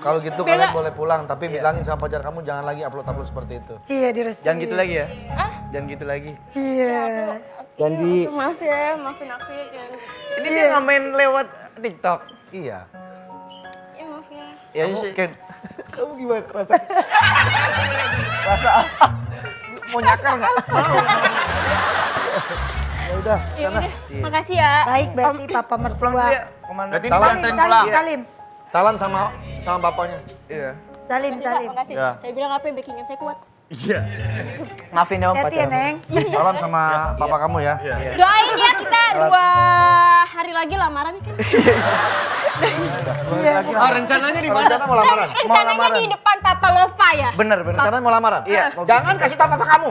Kalau gitu kalian boleh pulang, tapi bilangin sama pacar kamu jangan lagi upload seperti itu. Cie direstuin. Jangan gitu lagi ya. Jangan gitu lagi. Cie. Janji. Maaf ya, maafin aku ya jangan. Ini dia ngamen lewat TikTok. Iya. Ya maaf ya. Ya Kamu, sih. Ken, kamu gimana rasa? Rasa apa? Mau nyakar nggak? Ya udah, Ya sana. udah, makasih ya. Baik berarti papa Pulang mertua. dulu ya. Kemana? Berarti Salam, dianterin pulang. Salim. Salam sama bapaknya. Iya. Salim, Makasih, Kak, salim. makasih. Ya. Saya bilang apa backingan saya kuat. Iya. Maafin ya om Hati ya, pacar. Neng. Salam sama papa kamu ya. Doain ya kita 2 hari lagi lamaran nih kan. Oh, rencananya di mana? Rencana mau lamaran. Rencananya di depan Papa Lova ya. Bener bener. Rencana mau lamaran. Iya. Jangan kasih tahu papa kamu.